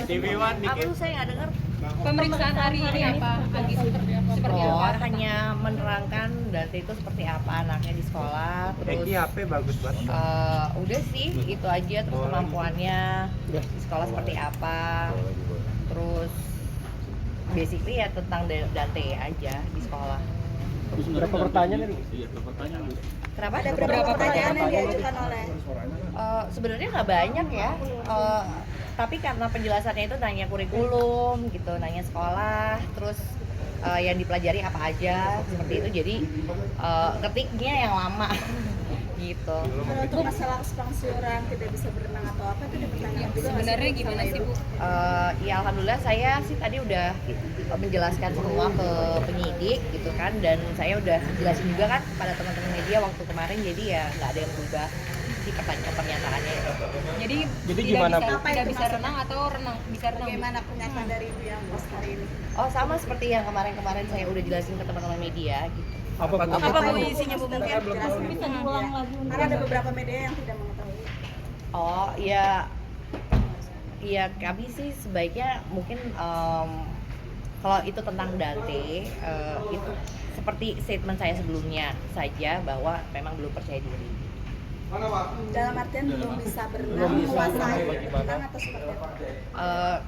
TV One Apa dikit. tuh saya nggak dengar. Pemeriksaan hari ini apa? Agi seperti Oh, apa? hanya menerangkan Dante itu seperti apa anaknya di sekolah, terus Eki HP bagus banget. udah sih itu aja, terus kemampuannya di sekolah seperti apa, terus basically ya tentang Dante aja di sekolah. Berapa pertanyaan ini? Kenapa? Ada beberapa pertanyaan yang diajukan oleh Sebenarnya nggak banyak ya, tapi karena penjelasannya itu nanya kurikulum gitu, nanya sekolah, terus yang dipelajari apa aja seperti itu, jadi ketiknya yang lama gitu. kalau untuk masalah spangsiuran tidak bisa berenang atau apa itu ada pertanyaan juga. Sebenarnya gimana sih, Bu? Ya alhamdulillah saya sih tadi udah menjelaskan semua ke penyidik gitu kan, dan saya udah jelasin juga kan pada teman-teman media waktu kemarin, jadi ya nggak ada yang berubah sih pernyataannya. Jadi tidak gimana, bisa, Bu? Apa tidak itu bisa maksudnya? renang atau renang bisa renang? Bagaimana pernyataan dari Ibu yang post hari ini? Oh sama seperti yang kemarin-kemarin saya udah jelasin ke teman-teman media gitu. Apa Bu isinya Bu, mungkin jelasin bisa diulang lagi karena ada beberapa media yang tidak mengetahui. Oh ya kami sih sebaiknya mungkin kalau itu tentang Dante itu seperti statement saya sebelumnya saja, bahwa memang belum percaya diri. Dalam artian belum bisa berenang, menguasai berenang atau seperti apa?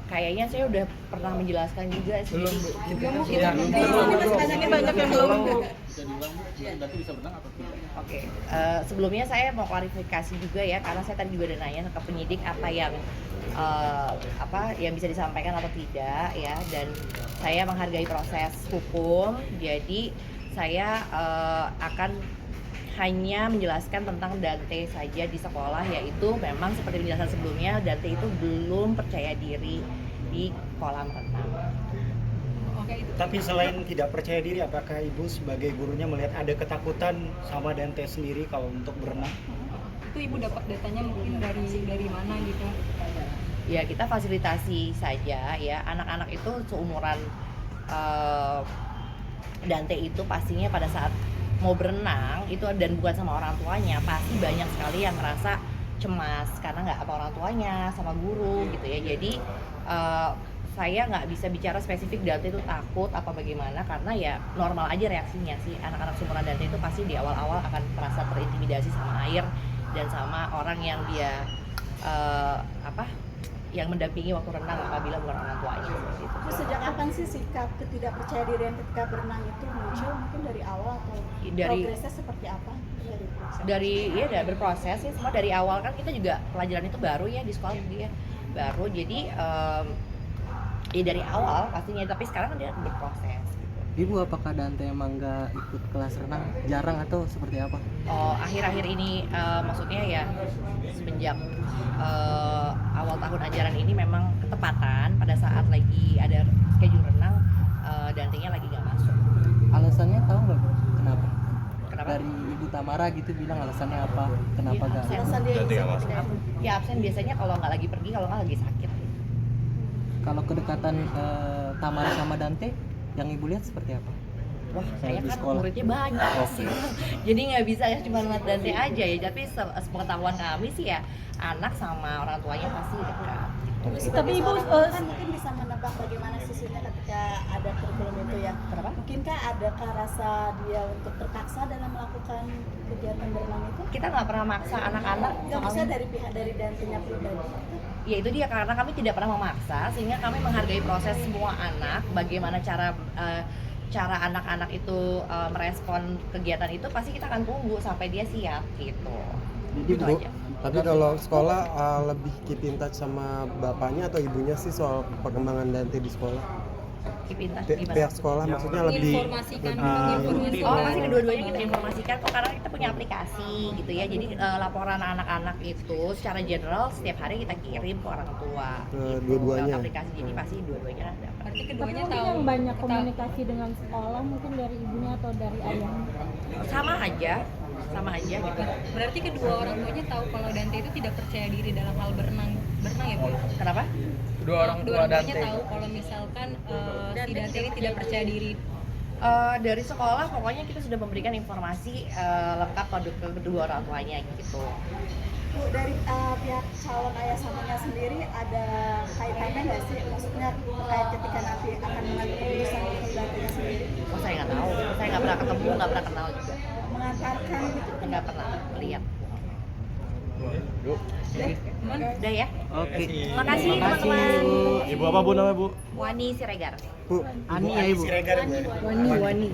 Kayaknya saya udah pernah menjelaskan juga sih. Di sini masih banyak yang belum. Oke, sebelumnya saya mau klarifikasi juga ya, karena saya tadi juga udah nanya ke penyidik apa yang bisa disampaikan atau tidak ya, dan saya menghargai proses hukum, jadi saya akan hanya menjelaskan tentang Dante saja di sekolah, yaitu memang seperti penjelasan sebelumnya, Dante itu belum percaya diri di kolam renang. Oke, itu. Tapi selain tidak percaya diri, apakah Ibu sebagai gurunya melihat ada ketakutan sama Dante sendiri kalau untuk berenang? Itu Ibu dapat datanya mungkin dari mana gitu? Ya kita fasilitasi saja ya, anak-anak itu seumuran Dante itu pastinya pada saat mau berenang itu, dan bukan sama orang tuanya, pasti banyak sekali yang merasa cemas karena nggak apa orang tuanya, sama guru gitu ya. Jadi saya nggak bisa bicara spesifik Dante itu takut apa bagaimana, karena ya normal aja reaksinya sih. Anak-anak seumuran Dante itu pasti di awal-awal akan merasa terintimidasi sama air dan sama orang yang dia yang mendampingi waktu renang apabila bukan orang tuanya seperti itu. Terus sejak kapan sih sikap ketidakpercayaan ketika berenang itu muncul? Mungkin dari awal atau progresnya seperti apa? Dari berproses sih, semua dari awal kan kita juga pelajaran itu baru ya di sekolah dia baru, jadi ya dari awal pastinya, tapi sekarang kan dia berproses gitu. Ibu, apakah Dante emang nggak ikut kelas renang? Jarang atau seperti apa? Oh, akhir-akhir ini maksudnya ya semenjak awal tahun ajaran ini memang ketepatan pada saat lagi ada schedule renang, Dante-nya lagi nggak masuk. Alasannya tahu nggak, Bu? Kenapa? Kenapa? Dari Ibu Tamara gitu bilang alasannya apa? Kenapa Iya, nggak? absen. Alasan dia Ya absen biasanya kalau nggak lagi pergi, kalau nggak lagi sakit. Kalau kedekatan Tamara sama Dante yang Ibu lihat seperti apa? Wah, saya di kan sekolah. muridnya banyak sih. Jadi nggak bisa ya cuma ngeliat Dante aja ya, tapi sepengetahuan kami sih ya anak sama orang tuanya pasti dekat. Tapi Ibu kan mungkin bisa menebak bagaimana sisinya ketika ada kurikulum itu ya. Kenapa? Mungkinkah adakah rasa dia untuk terpaksa dalam melakukan kegiatan berenang itu? Kita nggak pernah maksa anak-anak. Nggak bisa dari pihak dari Dante-nya pribadi. Ya itu dia, karena kami tidak pernah memaksa, sehingga kami menghargai proses semua anak. Bagaimana cara anak-anak itu merespon kegiatan itu, pasti kita akan tunggu sampai dia siap gitu. Jadi Itu Bu, aja. tapi kalau sekolah lebih keep in touch sama bapaknya atau ibunya sih soal perkembangan Dante di sekolah? Keep in touch Pihak gimana? sekolah maksudnya lebih Menginformasikan, Oh, pasti kedua-duanya kita informasikan kok, karena kita punya aplikasi gitu ya. Jadi laporan anak-anak itu secara general setiap hari kita kirim ke orang tua. Ke gitu, dua-duanya. lewat aplikasi, jadi pasti dua-duanya dapat. Berarti Tapi keduanya mungkin tahu. yang banyak tahu. komunikasi dengan sekolah mungkin dari ibunya atau dari ayahnya. Sama aja gitu. Berarti kedua orang tuanya tahu kalau Dante itu tidak percaya diri dalam hal berenang ya, Bu? Kenapa? Kedua orang Kedua tua orang tuanya Dante. tahu kalau misalkan si Dante ini tidak percaya diri. Dari sekolah pokoknya kita sudah memberikan informasi lengkap ke kedua orang tuanya gitu. Bu, dari pihak calon ayah sambungnya sendiri ada kaitannya nggak sih, maksudnya terkait ketika nanti akan mengambil keputusan untuk Dante sendiri, Oh saya nggak tahu, saya nggak pernah ketemu, nggak pernah kenal juga, mengantarkan gitu? nggak pernah lihat. Yuk. Udah ya. Oke. Terima kasih Terima kasih, teman-teman. Bu. Ibu apa Bu namanya Bu? Wani Siregar. Bu, Ani ya, Ibu. Siregar, Bu. Wani.